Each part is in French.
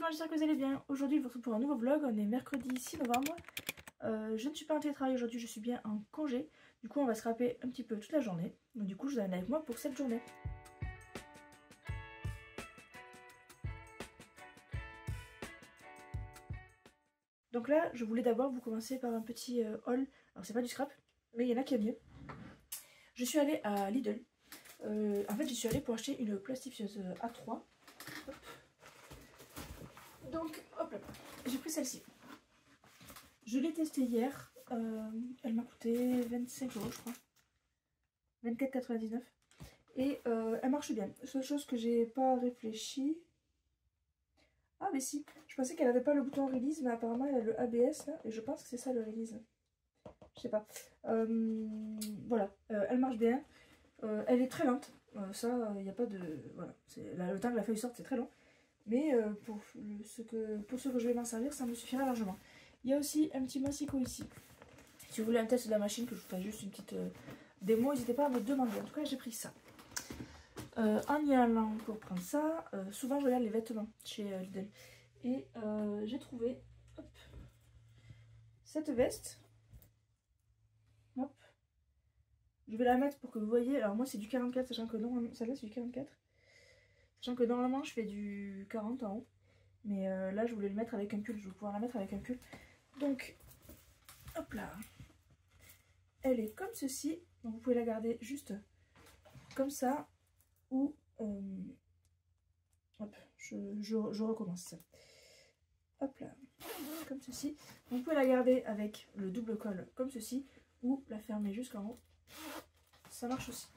monde, j'espère que vous allez bien. Aujourd'hui, je vous retrouve pour un nouveau vlog. On est mercredi 6 novembre. Je ne suis pas en télétravail aujourd'hui, je suis bien en congé. Du coup, on va se rappeler un petit peu toute la journée. Donc du coup, je vous amène avec moi pour cette journée. Donc là, je voulais d'abord vous commencer par un petit haul. Alors c'est pas du scrap, mais il y en a qui aiment mieux. Je suis allée à Lidl. En fait, j'y suis allée pour acheter une plastifieuse A3. Hop. Donc, hop là, j'ai pris celle-ci. Je l'ai testée hier. Elle m'a coûté 25 €, je crois. 24,99 €. Et elle marche bien. Seule chose que j'ai pas réfléchi. Ah, mais si. Je pensais qu'elle avait pas le bouton release, mais apparemment elle a le ABS là. Et je pense que c'est ça le release. Je sais pas. Voilà. Elle marche bien. Elle est très lente. Ça, il n'y a pas de. Voilà. Là, le temps que la feuille sorte, c'est très long. Mais pour ce que je vais m'en servir, ça me suffira largement. Il y a aussi un petit massicot ici. Si vous voulez un test de la machine, que je vous fasse juste une petite démo, n'hésitez pas à me demander. En tout cas, j'ai pris ça. En y allant pour prendre ça, souvent je regarde les vêtements chez Lidl. Et j'ai trouvé hop, cette veste. Hop. Je vais la mettre pour que vous voyez. Alors moi c'est du 44, sachant que normalement, celle-là c'est du 44. Sachant que normalement je fais du 40 en haut. Mais là je voulais le mettre avec un pull, je vais pouvoir la mettre avec un pull. Donc, hop là. Elle est comme ceci. Donc vous pouvez la garder juste comme ça. Ou, hop, je recommence. Hop là, comme ceci. Vous pouvez la garder avec le double col comme ceci. Ou la fermer jusqu'en haut. Ça marche aussi.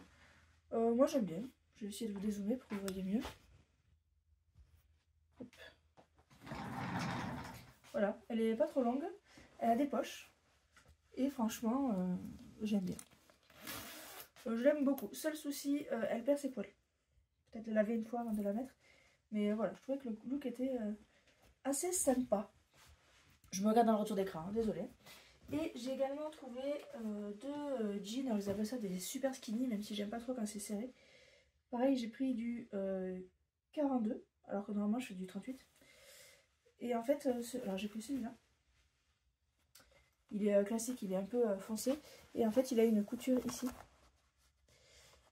Moi j'aime bien. Je vais essayer de vous dézoomer pour que vous voyez mieux. Hop. Voilà, elle est pas trop longue. Elle a des poches. Et franchement, j'aime bien. Je l'aime beaucoup. Seul souci, elle perd ses poils. Peut-être la laver une fois avant de la mettre. Mais voilà, je trouvais que le look était assez sympa. Je me regarde dans le retour d'écran, hein, désolée. Et j'ai également trouvé deux jeans. Alors ils appellent ça des super skinny, même si j'aime pas trop quand c'est serré. Pareil, j'ai pris du 42, alors que normalement je fais du 38. Et en fait, alors j'ai pris celui-là. Il est classique, il est un peu foncé. Et en fait, il a une couture ici.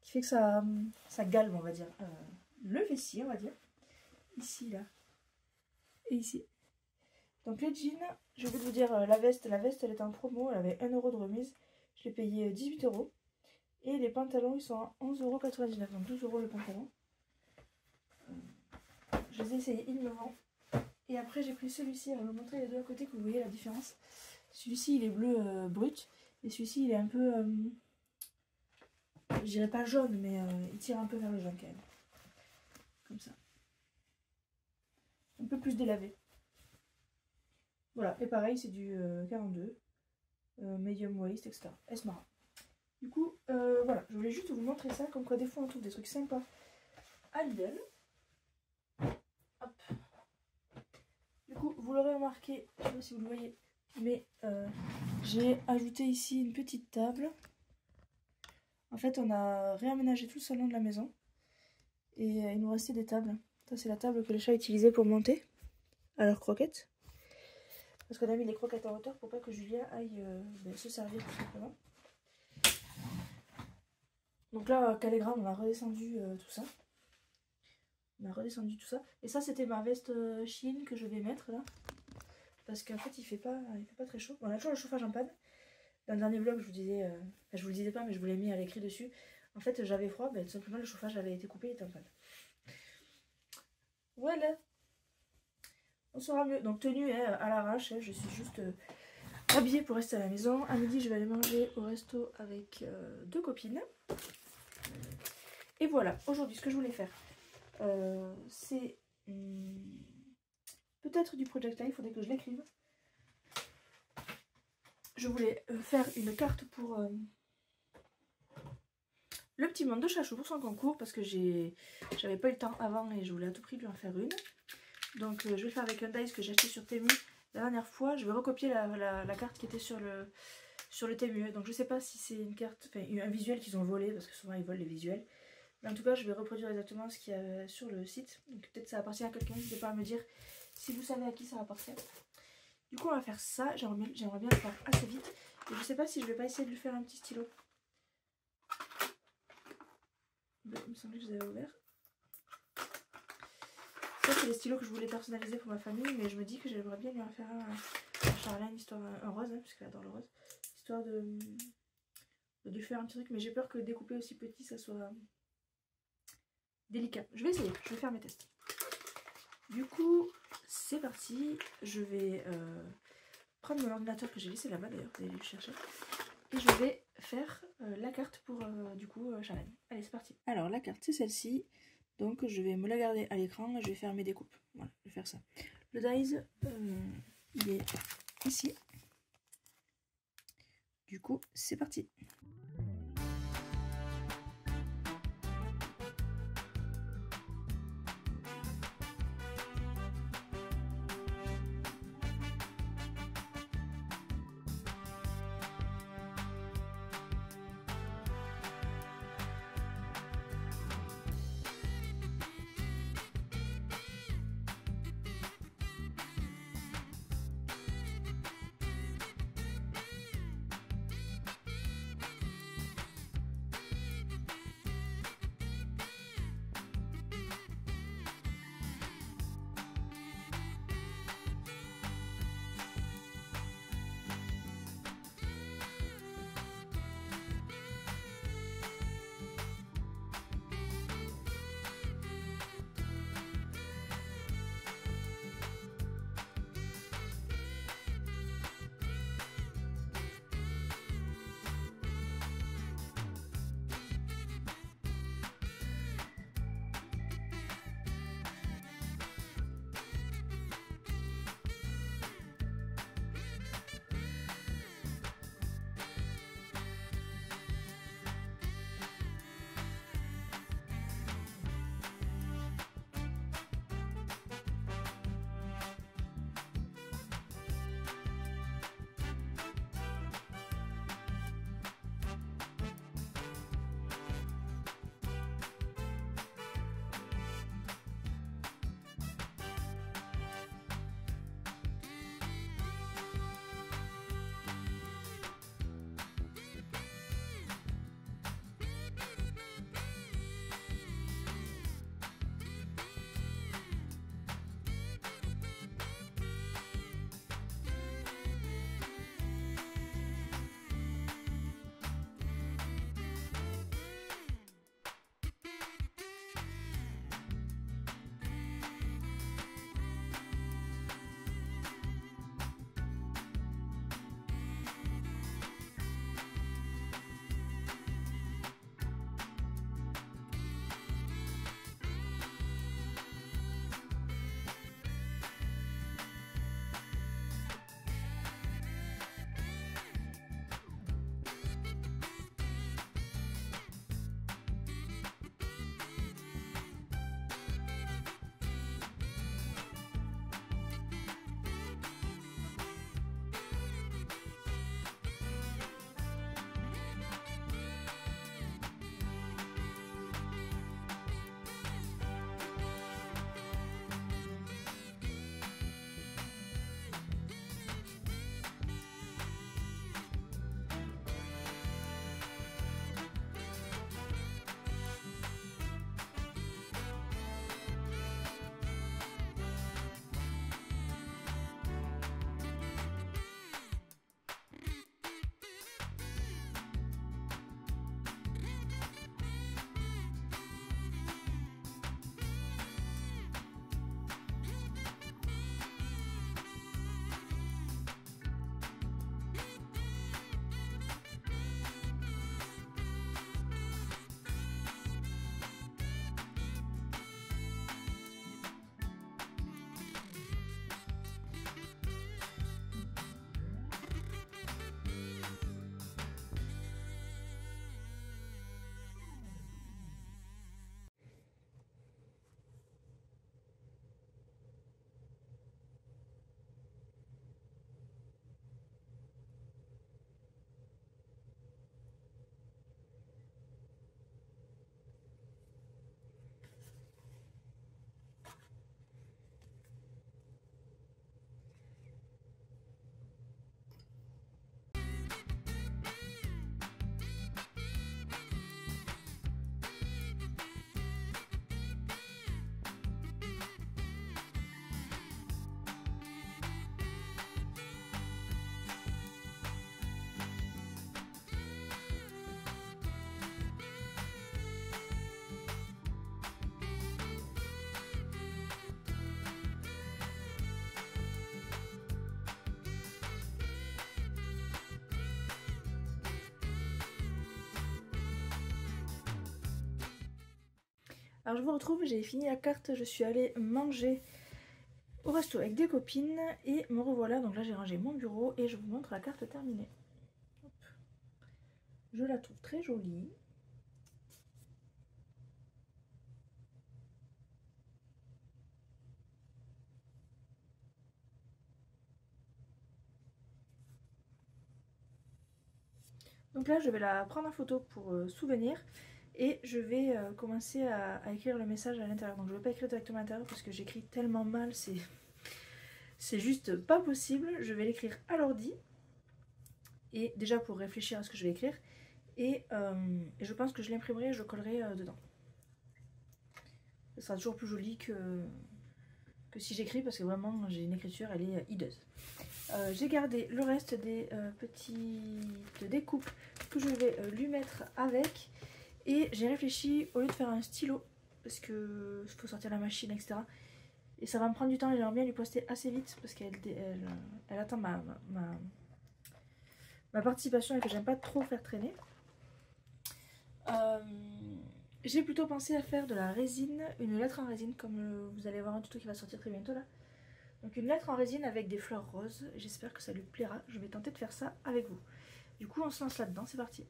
Qui fait que ça galbe, on va dire. Le fessier, on va dire. Ici, là. Et ici. Donc les jeans, je vais vous dire la veste elle est en promo, elle avait 1 € de remise. Je l'ai payé 18 €. Et les pantalons, ils sont à 11,99 €. Donc 12 € le pantalon. Je les ai essayés, ils me vont. Et après j'ai pris celui-ci, je vais vous montrer les deux à côté que vous voyez la différence. Celui-ci il est bleu brut. Et celui-ci il est un peu, je dirais pas jaune, mais il tire un peu vers le jaune quand même. Comme ça. Un peu plus délavé. Voilà, et pareil c'est du 42, medium waist, etc. Esmara. Du coup, voilà, je voulais juste vous montrer ça, comme quoi des fois on trouve des trucs sympas à Lidl. Hop. Du coup, vous l'aurez remarqué, je sais pas si vous le voyez, mais j'ai ajouté ici une petite table. En fait, on a réaménagé tout le salon de la maison. Et il nous restait des tables. Ça, c'est la table que les chats utilisaient pour monter à leurs croquettes. Parce qu'on a mis les croquettes en hauteur pour pas que Julien aille se servir tout simplement. Donc là, Callegram, on a redescendu tout ça. On a redescendu tout ça. Et ça, c'était ma veste Shein que je vais mettre là. Parce qu'en fait, il fait pas très chaud. On a toujours le chauffage en panne. Dans le dernier vlog, je vous disais... enfin, je vous le disais pas, mais je vous l'ai mis à l'écrit dessus. En fait, j'avais froid. Ben, tout simplement, le chauffage avait été coupé, il était en panne. Voilà. On sera mieux. Donc, tenue hein, à l'arrache. Hein, je suis juste habillée pour rester à la maison. À midi, je vais aller manger au resto avec deux copines. Et voilà. Aujourd'hui, ce que je voulais faire, c'est peut-être du projectile. Il faudrait que je l'écrive. Je voulais faire une carte pour le petit monde de Chachou pour son concours. Parce que j'avais pas eu le temps avant et je voulais à tout prix lui en faire une. Donc je vais faire avec un dice que j'ai acheté sur Temu la dernière fois. Je vais recopier la carte qui était sur le Temu. Donc je sais pas si c'est une carte, enfin un visuel qu'ils ont volé, parce que souvent ils volent les visuels. Mais en tout cas, je vais reproduire exactement ce qu'il y a sur le site. Donc peut-être ça appartient à quelqu'un, n'hésitez pas à me dire si vous savez à qui ça appartient. Du coup, on va faire ça. J'aimerais bien le faire assez vite. Et je sais pas si je vais pas essayer de lui faire un petit stylo. Il me semblait que je les avais ouverts. Ça, c'est les stylos que je voulais personnaliser pour ma famille, mais je me dis que j'aimerais bien lui en faire un à Charlène, histoire un rose, hein, puisqu'elle adore le rose. Histoire de lui faire un petit truc, mais j'ai peur que découper aussi petit, ça soit délicat. Je vais essayer, je vais faire mes tests. Du coup, c'est parti. Je vais prendre mon ordinateur que j'ai laissé là-bas d'ailleurs, vous allez le chercher. Et je vais faire la carte pour du coup Charlène. Allez, c'est parti. Alors la carte c'est celle-ci. Donc je vais me la garder à l'écran et je vais faire mes découpes. Voilà, je vais faire ça. Le dies, il est ici. Du coup, c'est parti. Alors je vous retrouve, j'ai fini la carte, je suis allée manger au resto avec des copines et me revoilà. Donc là j'ai rangé mon bureau et je vous montre la carte terminée. Hop. Je la trouve très jolie. Donc là je vais la prendre en photo pour souvenir. Et je vais commencer à écrire le message à l'intérieur. Donc je ne vais pas écrire directement à l'intérieur parce que j'écris tellement mal, c'est juste pas possible. Je vais l'écrire à l'ordi. Et déjà pour réfléchir à ce que je vais écrire. Et je pense que je l'imprimerai et je collerai dedans. Ce sera toujours plus joli que si j'écris parce que vraiment j'ai une écriture, elle est hideuse. J'ai gardé le reste des petites découpes que je vais lui mettre avec. Et j'ai réfléchi, au lieu de faire un stylo, parce que faut sortir la machine, etc. Et ça va me prendre du temps et j'aimerais bien lui poster assez vite parce qu'elle attend ma participation et que j'aime pas trop faire traîner. J'ai plutôt pensé à faire de la résine, une lettre en résine, comme vous allez voir un tuto qui va sortir très bientôt là. Donc une lettre en résine avec des fleurs roses, j'espère que ça lui plaira. Je vais tenter de faire ça avec vous. Du coup on se lance là-dedans, c'est parti.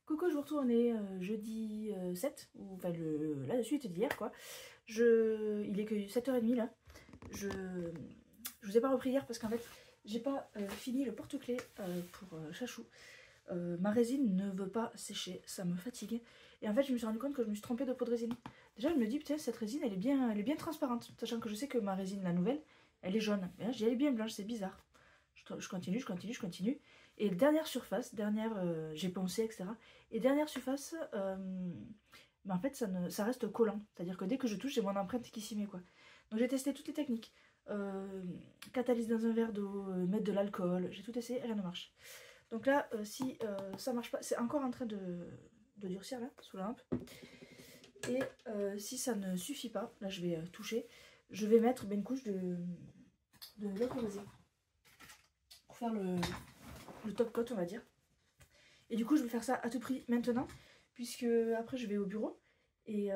Coucou, je vous retrouve, on est jeudi 7, ou enfin là de suite d'hier quoi. Il est que 7h30 là. Je vous ai pas repris hier parce qu'en fait j'ai pas fini le porte-clés pour Chachou. Ma résine ne veut pas sécher, ça me fatigue. Et en fait je me suis rendu compte que je me suis trompée de pot de résine. Déjà je me dis putain cette résine elle est bien transparente. Sachant que je sais que ma résine la nouvelle elle est jaune. Mais là elle est bien blanche, c'est bizarre. Je continue. Et dernière surface, j'ai poncé, etc. Et dernière surface, mais en fait ça reste collant. C'est-à-dire que dès que je touche, j'ai mon empreinte qui s'y met quoi. Donc j'ai testé toutes les techniques. Catalyse dans un verre d'eau, mettre de l'alcool, j'ai tout essayé, rien ne marche. Donc là, si ça marche pas, c'est encore en train de durcir là, sous la lampe. Et si ça ne suffit pas, là je vais toucher, je vais mettre une couche de l'autre résine. Pour faire le top coat on va dire. Et du coup je vais faire ça à tout prix maintenant puisque après je vais au bureau et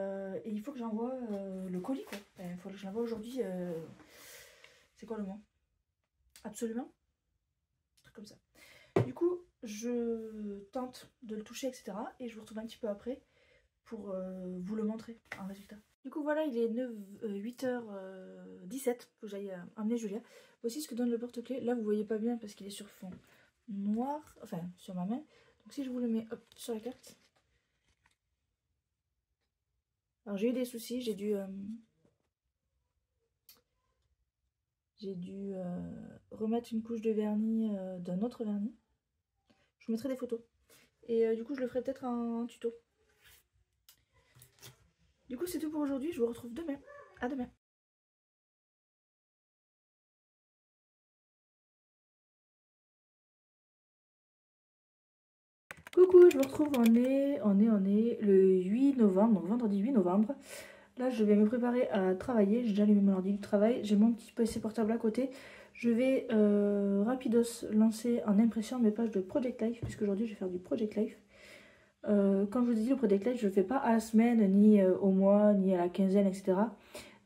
il faut que j'envoie le colis quoi. Il faut que je l'envoie aujourd'hui. C'est quoi le mot? Absolument. Un truc comme ça. Du coup je tente de le toucher etc. Et je vous retrouve un petit peu après pour vous le montrer en résultat. Du coup voilà, il est 8h17, faut que j'aille emmener Julia. Voici ce que donne le porte-clés. Là vous voyez pas bien parce qu'il est sur fond noir, enfin sur ma main. Donc si je vous le mets hop, sur la carte. Alors j'ai eu des soucis, j'ai dû remettre une couche de vernis d'un autre vernis. Je vous mettrai des photos. Et du coup je le ferai peut-être en tuto. Du coup c'est tout pour aujourd'hui, je vous retrouve demain. À demain. Coucou, je me retrouve, on est le 8 novembre, donc vendredi 8 novembre. Là, je vais me préparer à travailler. J'ai déjà allumé mon ordi du travail. J'ai mon petit PC portable à côté. Je vais rapidos lancer en impression mes pages de Project Life, puisque aujourd'hui, je vais faire du Project Life. Comme je vous ai dit, le Project Life, je ne le fais pas à la semaine, ni au mois, ni à la quinzaine, etc.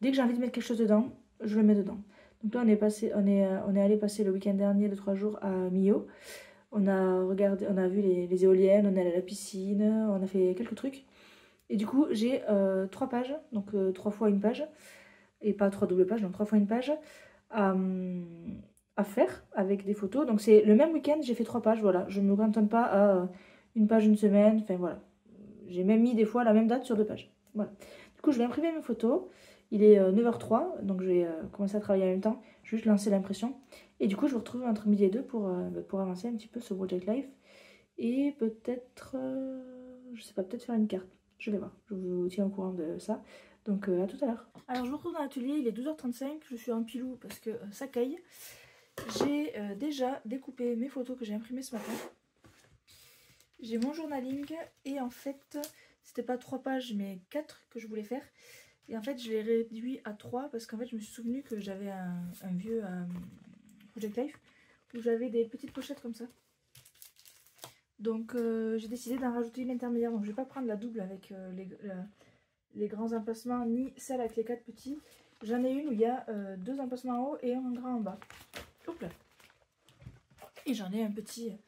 Dès que j'ai envie de mettre quelque chose dedans, je le mets dedans. Donc là, on est allé passer le week-end dernier de 3 jours à Millau. On a vu les éoliennes, on est allé à la piscine, on a fait quelques trucs. Et du coup, j'ai 3 pages, donc 3 fois une page, et pas 3 doubles pages, donc 3 fois une page à faire avec des photos. Donc c'est le même week-end, j'ai fait 3 pages, voilà. Je ne me cantonne pas à une page une semaine, enfin voilà. J'ai même mis des fois la même date sur 2 pages. Voilà. Du coup, je vais imprimer mes photos. Il est 9h03, donc je vais commencer à travailler en même temps. Je vais juste lancer l'impression. Et du coup, je vous retrouve entre midi et 2 pour avancer un petit peu sur Project Life. Et peut-être, je sais pas, peut-être faire une carte. Je vais voir, je vous tiens au courant de ça. Donc à tout à l'heure. Alors je me retrouve dans l'atelier, il est 12h35, je suis en pilou parce que ça caille. J'ai déjà découpé mes photos que j'ai imprimées ce matin. J'ai mon journaling et en fait, c'était pas 3 pages mais 4 que je voulais faire. Et en fait, je l'ai réduit à 3 parce qu'en fait, je me suis souvenu que j'avais un vieux Project Life où j'avais des petites pochettes comme ça. Donc j'ai décidé d'en rajouter une intermédiaire. Donc je vais pas prendre la double avec les grands emplacements ni celle avec les 4 petits. J'en ai une où il y a 2 emplacements en haut et un grand en bas. Hop là. Et j'en ai un petit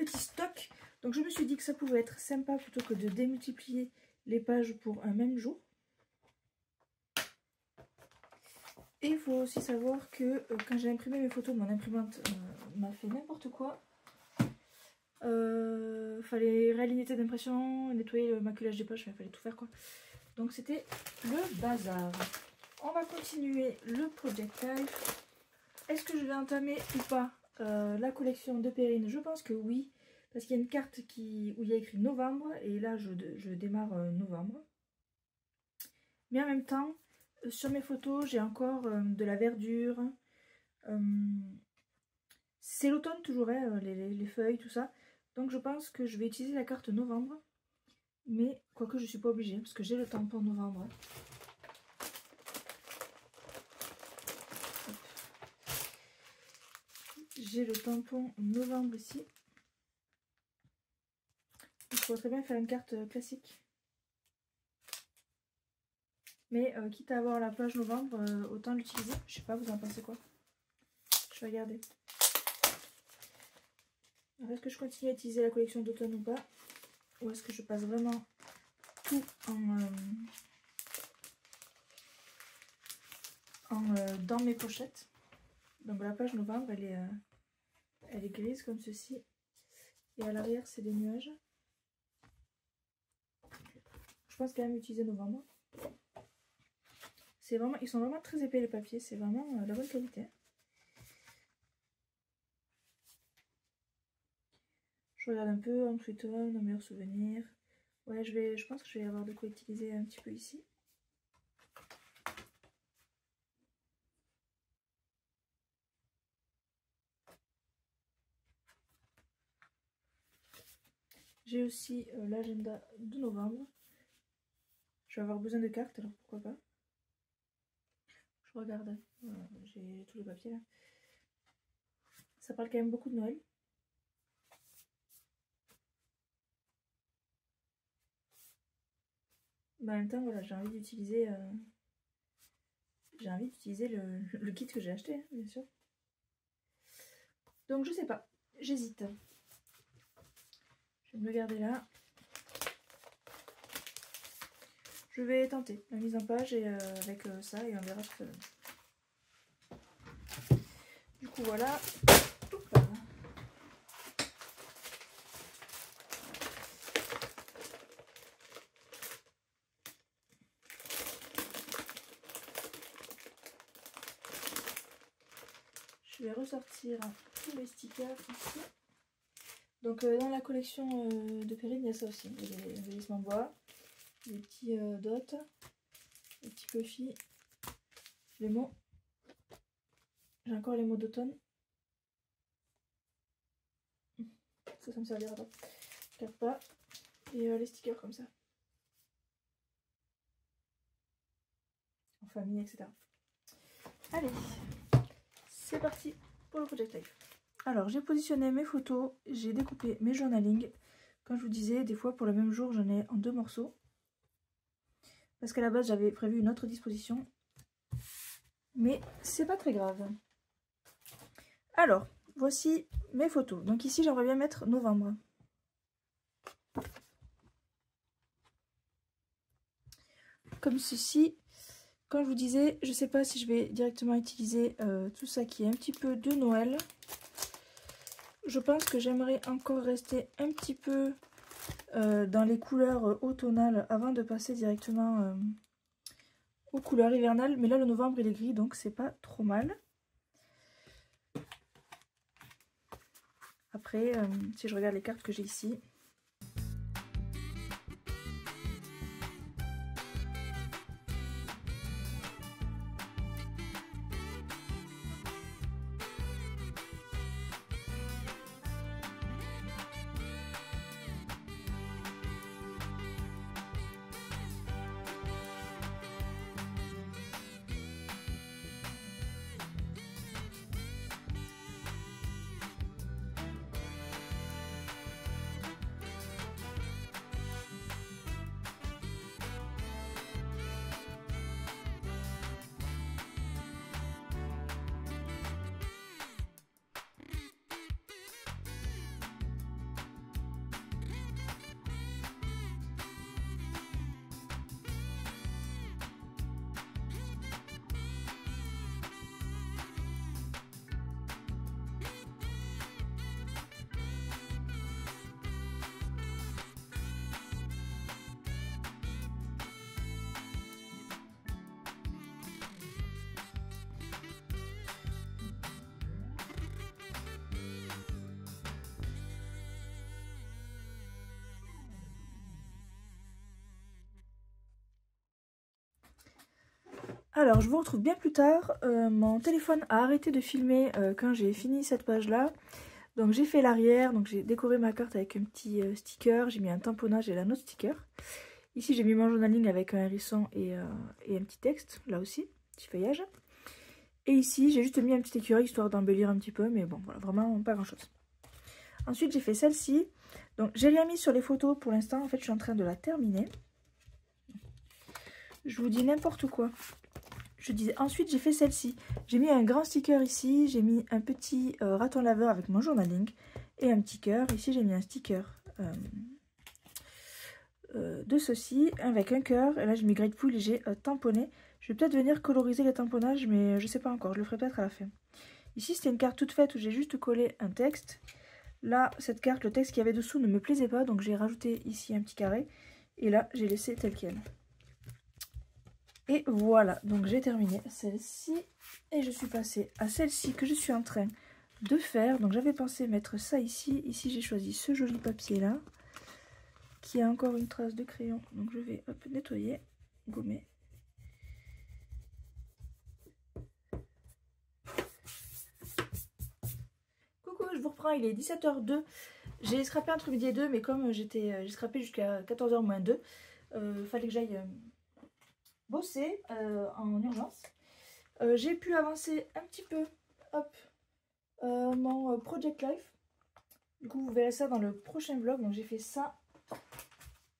stock. Donc je me suis dit que ça pouvait être sympa plutôt que de démultiplier les pages pour un même jour. Et il faut aussi savoir que quand j'ai imprimé mes photos, mon imprimante m'a fait n'importe quoi. Fallait réaligner d'impression, nettoyer le maculage des poches, il fallait tout faire quoi. Donc c'était le bazar. On va continuer le Project Life. Est-ce que je vais entamer ou pas la collection de Perrine? Je pense que oui. Parce qu'il y a une carte où il y a écrit novembre. Et là je démarre novembre. Mais en même temps, sur mes photos, j'ai encore de la verdure. C'est l'automne toujours, hein, les feuilles, tout ça. Donc je pense que je vais utiliser la carte novembre. Mais quoique je ne suis pas obligée, parce que j'ai le tampon novembre. J'ai le tampon novembre ici. Je pourrais très bien faire une carte classique. Mais quitte à avoir la page novembre, autant l'utiliser. Je sais pas, vous en pensez quoi? Je vais regarder. Est-ce que je continue à utiliser la collection d'automne ou pas? Ou est-ce que je passe vraiment tout dans mes pochettes? Donc la page novembre, elle est grise comme ceci. Et à l'arrière, c'est des nuages. Je pense quand même utiliser novembre. Ils sont vraiment très épais les papiers, c'est vraiment de la bonne qualité. Je regarde un peu en automne, nos meilleurs souvenirs. Ouais, je pense que je vais avoir de quoi utiliser un petit peu ici. J'ai aussi l'agenda de novembre. Je vais avoir besoin de cartes, alors pourquoi pas. Je regarde, j'ai tous les papiers là. Ça parle quand même beaucoup de Noël. Mais en même temps, voilà, j'ai envie d'utiliser le kit que j'ai acheté, hein, bien sûr. Donc je sais pas, j'hésite. Je vais me le garder là. Je vais tenter la mise en page et avec ça et on verra ce que ça donne. Du coup voilà. je vais ressortir tous les stickers ici. Donc dans la collection de Perrine, il y a ça aussi. Il y a des embellissements bois, des petits dots, des petits puffy, les mots. J'ai encore les mots d'automne. Ça me servira pas. Je garde pas. Et les stickers comme ça. En famille, etc. Allez, c'est parti pour le Project Life. Alors, j'ai positionné mes photos, j'ai découpé mes journaling. Comme je vous disais, des fois pour le même jour, j'en ai en 2 morceaux. Parce qu'à la base, j'avais prévu une autre disposition. Mais c'est pas très grave. Alors, voici mes photos. Donc ici, j'aimerais bien mettre novembre. Comme ceci. Comme je vous disais, je ne sais pas si je vais directement utiliser tout ça qui est un petit peu de Noël. Je pense que j'aimerais encore rester un petit peu dans les couleurs automnales avant de passer directement aux couleurs hivernales. Mais là, le novembre, il est gris, donc c'est pas trop mal. Après, si je regarde les cartes que j'ai ici... Alors, je vous retrouve bien plus tard. Mon téléphone a arrêté de filmer quand j'ai fini cette page-là. Donc, j'ai fait l'arrière. Donc, j'ai décoré ma carte avec un petit sticker. J'ai mis un tamponnage et un autre sticker. Ici, j'ai mis mon journaling avec un hérisson et un petit texte. Là aussi, petit feuillage. Et ici, j'ai juste mis un petit écureuil histoire d'embellir un petit peu. Mais bon, voilà, vraiment pas grand-chose. Ensuite, j'ai fait celle-ci. Donc, j'ai rien mis sur les photos pour l'instant. En fait, je suis en train de la terminer. Je vous dis n'importe quoi. Je disais, ensuite j'ai fait celle-ci. J'ai mis un grand sticker ici, j'ai mis un petit raton laveur avec mon journaling et un petit cœur. Ici j'ai mis un sticker de ceci avec un cœur. Et là j'ai mis Grateful et j'ai tamponné. Je vais peut-être venir coloriser les tamponnages, mais je sais pas encore, je le ferai peut-être à la fin. Ici c'était une carte toute faite où j'ai juste collé un texte. Là cette carte, le texte qu'il y avait dessous ne me plaisait pas, donc j'ai rajouté ici un petit carré. Et là j'ai laissé tel quel. Et voilà, donc j'ai terminé celle-ci et je suis passée à celle-ci que je suis en train de faire. Donc j'avais pensé mettre ça ici. Ici j'ai choisi ce joli papier là qui a encore une trace de crayon. Donc je vais hop, nettoyer, gommer. Coucou, je vous reprends, il est 17h02. J'ai scrappé entre midi et 2, mais comme j'ai scrappé jusqu'à 14h moins 2, fallait que j'aille... bosser en urgence. J'ai pu avancer un petit peu hop, mon Project Life. Du coup vous verrez ça dans le prochain vlog. Donc j'ai fait ça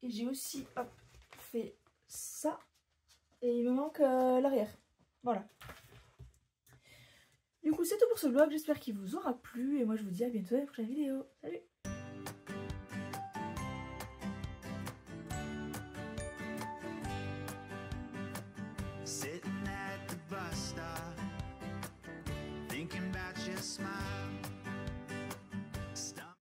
et j'ai aussi hop, fait ça et il me manque l'arrière. Voilà. Du coup c'est tout pour ce vlog, j'espère qu'il vous aura plu et moi je vous dis à bientôt dans la prochaine vidéo. Salut! Sitting at the bus stop, thinking about your smile.